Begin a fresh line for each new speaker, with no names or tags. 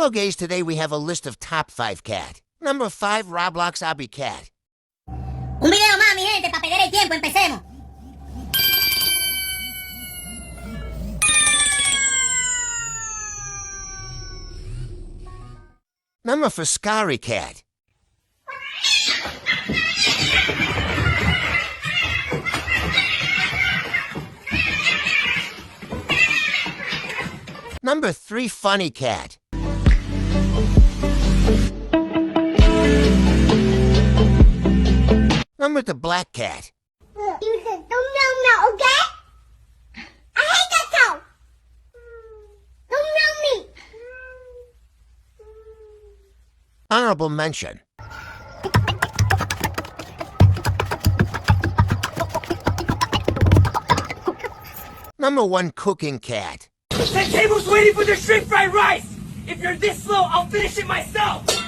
Hello, gays. Today we have a list of top 5 cat. Number 5, Roblox Obby Cat.
Un video más, mi gente, para perder el tiempo. Empecemos.
Number 4, Scary Cat. Number 3, Funny Cat. Number 2, Black Cat.
You said no, okay? I hate that show. Don't know me.
Honorable mention. Number 1, Cooking Cat.
That table's waiting for the shrimp fried rice! If you're this slow, I'll finish it myself!